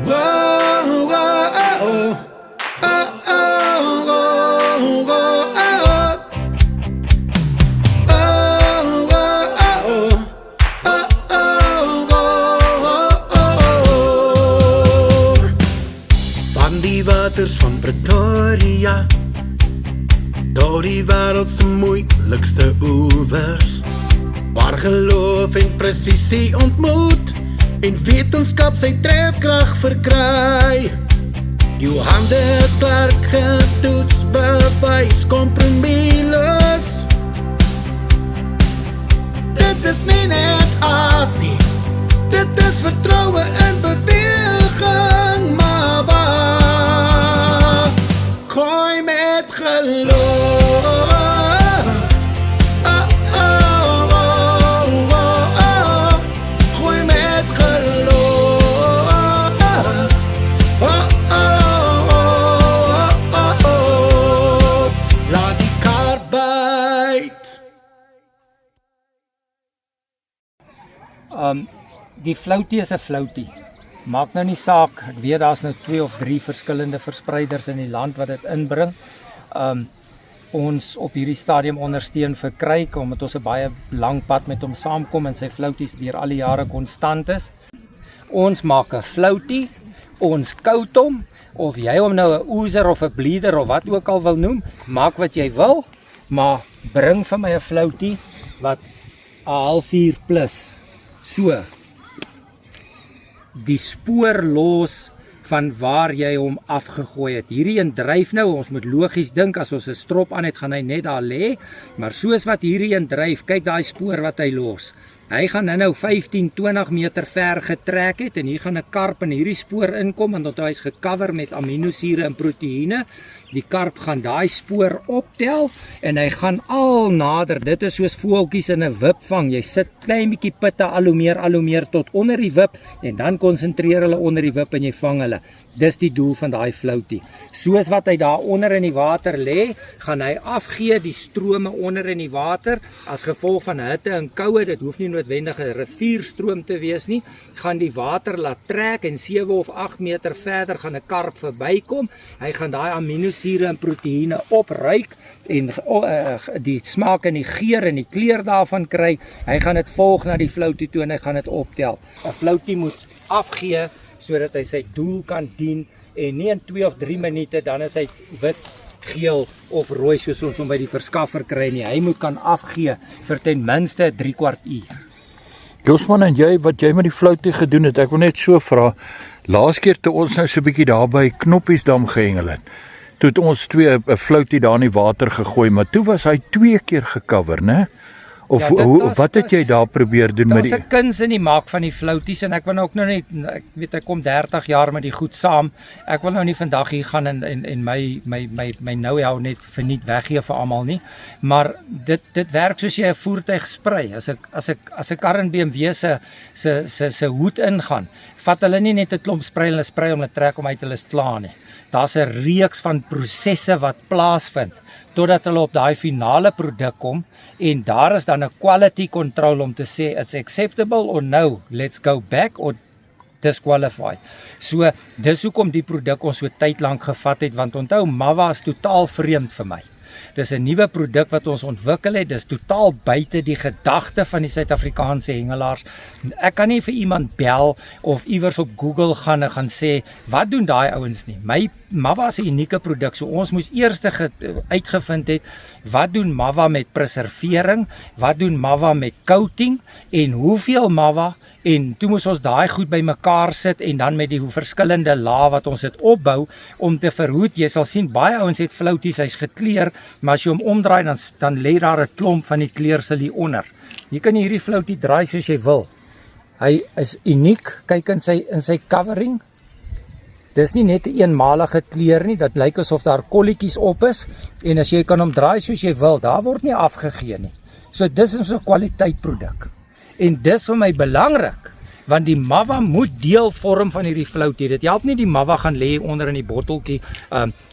Whoa, whoa, oh, oh, oh, oh, oh, die waters van Pretoria, door die wêreld se moeilikste oewers, waar geloof en presisie ontmoet en wetenskap sy trefkrag verkry. Johan de Klerk getoets, bewys kompromieloos. Dit is nie net aas nie, dit is vertroue in beweging, maar waar gooi met geloof. Oh, oh, oh, oh, oh. Gooi met geloof. Oh, oh, oh, oh, oh. Laat die kar byt. Die floutie is 'n floutie. Maak nou nie saak, ek weet daar's nou 2 of 3 verskillende verspreiders in die land wat dit inbring. Ons op hierdie stadium ondersteun vir Kryk, omdat ons 'n baie lang pad met hom saamkom en sy flouties deur al die jare konstant is. Ons maak 'n floutie, ons koud hom, of jy hom nou 'n oezer of 'n bleeder of wat ook al wil noem, maak wat jy wil, maar bring vir my 'n floutie wat 'n halfuur plus, so. Die spoor los van waar jy hom afgegooi het. Hierdie een dryf nou, ons moet logies dink, as ons 'n strop aan het, gaan hy net daar lê, maar soos wat hierdie een dryf, kyk daai spoor wat hy los. Hy gaan nou 15-20 meter ver getrek het, en hier gaan 'n karp in hierdie spoor inkom, en hy is gecover met aminosure en proteïene. Die karp gaan daai spoor optel, en hy gaan al nader. Dit is soos voeltjies in 'n wip vang. Jy sit klein bietjie pitte al hoe meer tot onder die wip, en dan konsentreer hulle onder die wip en jy vang hulle. Dis die doel van daai floutie. Soos wat hy daar onder in die water lê, gaan hy afgee die strome onder in die water, as gevolg van hitte en koue. Dit hoef nie noodwendig 'n rivierstroom te wees nie, gaan die water laat trek, en 7 of 8 meter verder gaan 'n karp verbykom. Hy gaan daai aminosure en proteïene opruik, en die smaak en die geur en die kleur daarvan kry. Hy gaan dit volg na die floutie toe, en hy gaan dit optel. 'n Floutie moet afgee, sodat hy sy doel kan dien, en nie in 2 of 3 minute, dan is hy wit, geel of rooi, soos ons hom by die verskaffer kry nie. Hy moet kan afgee vir ten minste 3/4 uur. Josman, en jy, wat jy met die floutie gedoen het, ek wil net so vra, laas keer toe ons nou so 'n bietjie daar by Knoppiesdam gehengel het, toe het ons 'n floutie daar in die water gegooi, maar toe was hy 2 keer gecover, né? Of wat het jy daar probeer doen met die? Daar's 'n kuns in die maak van die flouties, en ek wil nou ook nou net, ek weet ek kom 30 jaar met die goed saam. Ek wil nou nie vandag hier gaan en my know-how net verniet weggee vir almal nie. Maar dit werk soos jy 'n voertuig sprei. As 'n kar in BMW se hoed ingaan, vat hulle nie net 'n klomp sprei, hulle sprei om hulle trek om uit hulle sla nie. Daar's 'n reeks van prosesse wat plaasvind totdat hulle op daai finale produk kom, en daar is dan 'n quality control om te sê it's acceptable or no, let's go back or disqualify. So dis hoekom die produk ons so tyd lank gevat het, want onthou, MAVA is totaal vreemd vir my. Dis 'n nuwe produk wat ons ontwikkel het, dis totaal buite die gedagte van die Suid-Afrikaanse hengelaars. Ek kan nie vir iemand bel of iewers op Google gaan sê, wat doen daai ouens nie. My MAVA is 'n unieke produk, so ons moes eers uitgevind het, wat doen MAVA met preservering, wat doen MAVA met coating, en hoeveel MAVA, en toe moes ons daai goed by mekaar sit, en dan met die verskillende lae wat ons dit opbou, om te verhoed. Jy sal sien, baie ouens het flouties, hy's gekleur, maar as jy hom omdraai, dan lê daar 'n klomp van die kleursel hier onder. Jy kan hierdie floutie draai soos jy wil. Hy is uniek, kyk in sy covering. Dis nie net 'n eenmalige kleur nie, dit lyk asof daar kolletjies op is, en as jy kan hom draai soos jy wil, daar word nie afgegee nie. So dis is 'n kwaliteitproduk. En dis vir my belangrik, want die MAVA moet deel vorm van hierdie floutie. Dit help nie die MAVA gaan lê onder in die botteltjie.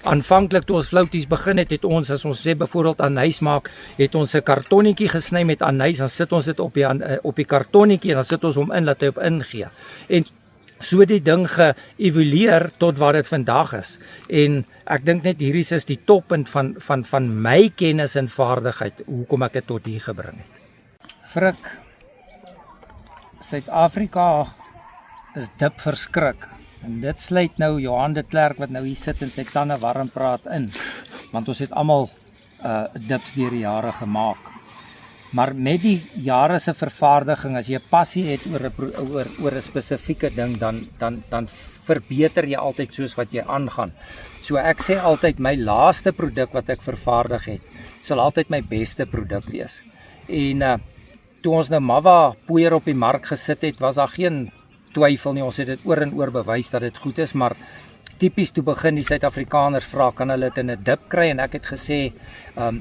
Aanvanklik toe ons flouties begin het, ons, as ons sê byvoorbeeld anys maak, het ons 'n kartonnetjie gesny met anys, dan sit ons dit op die kartonnetjie, en dan sit ons hom in, laat hy op ingee. En so die ding geëvolueer tot wat dit vandag is. En ek dink net hierdie is die toppunt van my kennis en vaardigheid hoekom ek dit tot hier gebring het. Frik, Suid-Afrika is dip verskrik. En dit sluit nou Johan de Klerk wat nou hier sit en sy tande warm praat in. Want ons het almal dips deur die jare gemaak. Maar met die jare se vervaardiging, as jy 'n passie het oor 'n spesifieke ding, dan verbeter jy altyd soos wat jy aangaan. So ek sê altyd my laaste produk wat ek vervaardig het, sal altyd my beste produk wees. En toe ons nou Mava poeier op die mark gesit het, was daar geen twyfel nie. Ons het dit oor en oor bewys dat dit goed is, maar tipies toe begin die Suid-Afrikaners vra, kan hulle dit in 'n dip kry? En ek het gesê,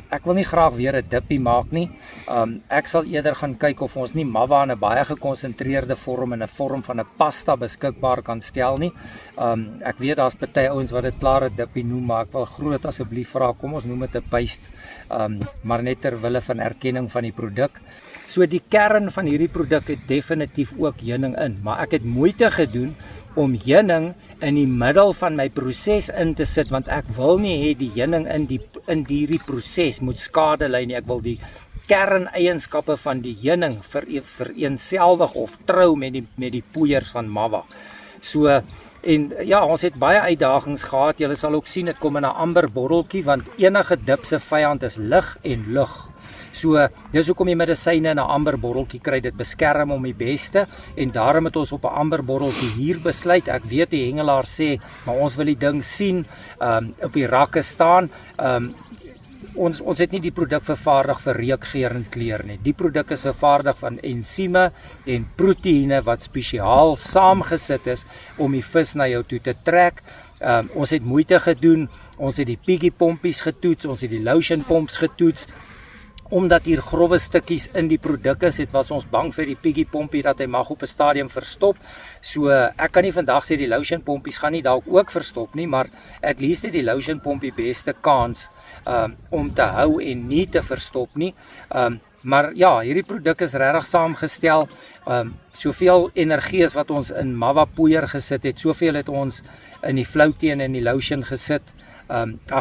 ek wil nie graag weer 'n dippie maak nie. Ek sal eerder gaan kyk of ons nie Mava in 'n baie gekonsentreerde vorm, in 'n vorm van 'n pasta beskikbaar kan stel nie. Ek weet daar's baie ouens wat dit klaar 'n dippie noem, maar ek wil groot asseblief vra, kom ons noem dit 'n paste, maar net ter wille van erkenning van die produk. So die kern van hierdie produk het definitief ook heuning in, maar ek het moeite gedoen om heuning in die middel van my proses in te sit, want ek wil nie hê die heuning in hierdie proses moet skade ly nie. Ek wil die kerneienskappe van die heuning vereenselwig of trou met die poeiers van Mava. So, en ja, ons het baie uitdagings gehad. Julle sal ook sien, dit kom in 'n amber botteltjie, want enige dip se vyand is lig en lug. So, dis hoekom jy medisyne in 'n amber botteltjie kry, dit beskerm om die beste, en daarom het ons op 'n amber botteltjie hier besluit. Ek weet die hengelaar sê, maar ons wil die ding sien, op die rakke staan. Ons het nie die produk vervaardig vir reukgeur en kleur nie. Die produk is vervaardig van ensieme en proteïene wat spesiaal saamgesit is om die vis na jou toe te trek. Ons het moeite gedoen, ons het die piggy pompies getoets, ons het die lotion pomps getoets. Omdat hier growwe stukkies in die produk is, was ons bang vir die piggy pompie dat hy mag op 'n stadium verstop. So ek kan nie vandag sê die lotion pompies gaan nie dalk ook verstop nie, maar at least het die lotion pompie beste kans om te hou en nie te verstop nie. Maar ja, hierdie produk is regtig saamgestel. Soveel energie as wat ons in Mava poeier gesit het, soveel het ons in die floutie en in die lotion gesit.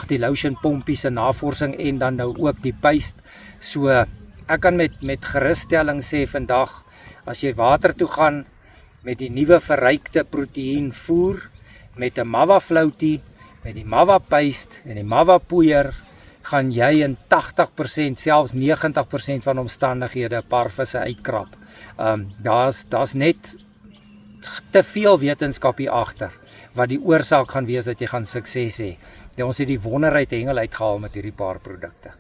Die lotion pompies se navorsing en dan nou ook die paste. So ek kan met gerusstelling sê vandag, as jy water toe gaan met die nuwe verrykte proteïen voer, met 'n Mava floutie, met die Mava paste en die Mava poeier, gaan jy in 80%, selfs 90% van omstandighede 'n paar visse uitkrap. Daar's net te veel wetenskap hier agter wat die oorsaak gaan wees dat jy gaan sukses hê. Ons het die wonder uit hengel uitgehaal met hierdie paar produkte.